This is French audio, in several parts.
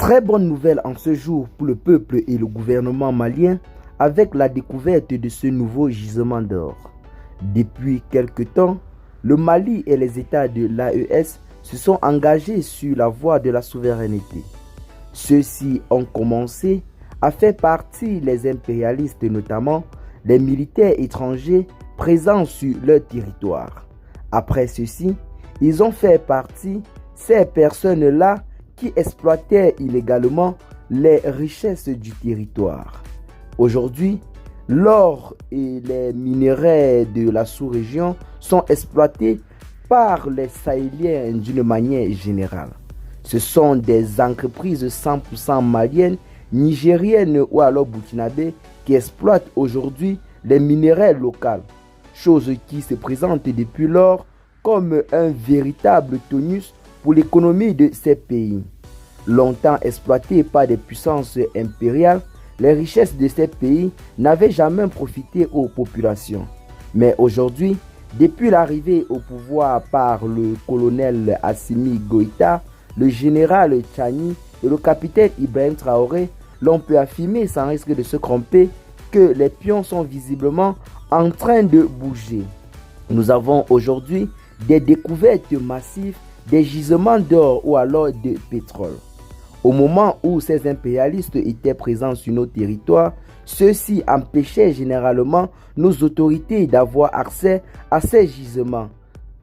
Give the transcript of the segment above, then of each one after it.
Très bonne nouvelle en ce jour pour le peuple et le gouvernement malien avec la découverte de ce nouveau gisement d'or. Depuis quelque temps, le Mali et les États de l'AES se sont engagés sur la voie de la souveraineté. Ceux-ci ont commencé à faire partie les impérialistes, notamment les militaires étrangers présents sur leur territoire. Après ceci, ils ont fait partie ces personnes-là qui exploitaient illégalement les richesses du territoire. Aujourd'hui, l'or et les minerais de la sous-région sont exploités par les Sahéliens d'une manière générale. Ce sont des entreprises 100% maliennes, nigériennes ou alors burkinabées qui exploitent aujourd'hui les minerais locaux, chose qui se présente depuis lors comme un véritable tonus pour l'économie de ces pays. Longtemps exploités par des puissances impériales, les richesses de ces pays n'avaient jamais profité aux populations. Mais aujourd'hui, depuis l'arrivée au pouvoir par le colonel Assimi Goïta, le général Tchani et le capitaine Ibrahim Traoré, l'on peut affirmer sans risque de se tromper que les pions sont visiblement en train de bouger. Nous avons aujourd'hui des découvertes massives des gisements d'or ou alors de pétrole. Au moment où ces impérialistes étaient présents sur nos territoires, ceux-ci empêchaient généralement nos autorités d'avoir accès à ces gisements,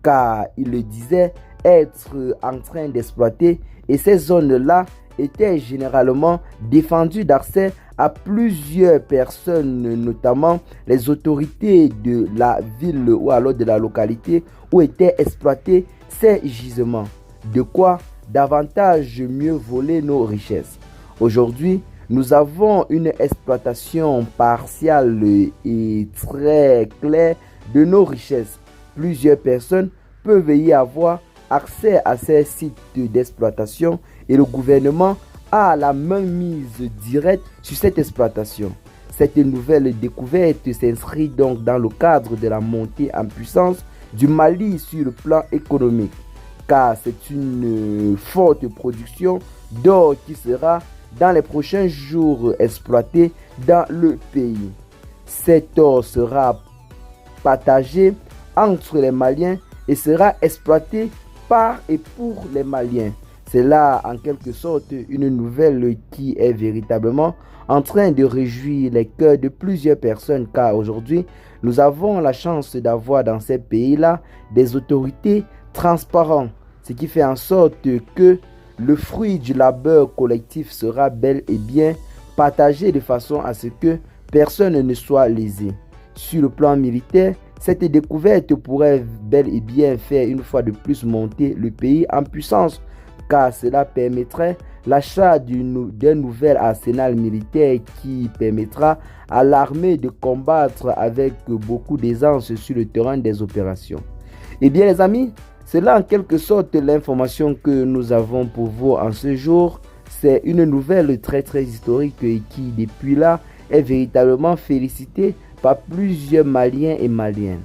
car ils le disaient être en train d'exploiter et ces zones-là étaient généralement défendues d'accès à plusieurs personnes, notamment les autorités de la ville ou alors de la localité où étaient exploités ces gisements. De quoi davantage mieux voler nos richesses. Aujourd'hui, nous avons une exploitation partiale et très claire de nos richesses. Plusieurs personnes peuvent y avoir accès à ces sites d'exploitation et le gouvernement a la mainmise directe sur cette exploitation. Cette nouvelle découverte s'inscrit donc dans le cadre de la montée en puissance du Mali sur le plan économique, car c'est une forte production d'or qui sera dans les prochains jours exploitée dans le pays. Cet or sera partagé entre les Maliens et sera exploité par et pour les Maliens. C'est là en quelque sorte une nouvelle qui est véritablement en train de réjouir les cœurs de plusieurs personnes, car aujourd'hui nous avons la chance d'avoir dans ces pays-là des autorités transparentes, ce qui fait en sorte que le fruit du labeur collectif sera bel et bien partagé de façon à ce que personne ne soit lésé. Sur le plan militaire, cette découverte pourrait bel et bien faire une fois de plus monter le pays en puissance, car cela permettrait l'achat d'un nouvel arsenal militaire qui permettra à l'armée de combattre avec beaucoup d'aisance sur le terrain des opérations. Eh bien les amis, c'est là en quelque sorte l'information que nous avons pour vous en ce jour. C'est une nouvelle très historique et qui depuis là est véritablement félicitée par plusieurs Maliens et Maliennes.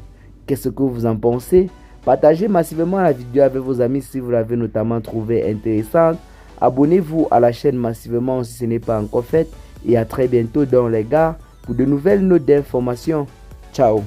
Qu'est-ce que vous en pensez? Partagez massivement la vidéo avec vos amis si vous l'avez notamment trouvée intéressante. Abonnez-vous à la chaîne massivement si ce n'est pas encore fait. Et à très bientôt dans les gars pour de nouvelles notes d'information. Ciao.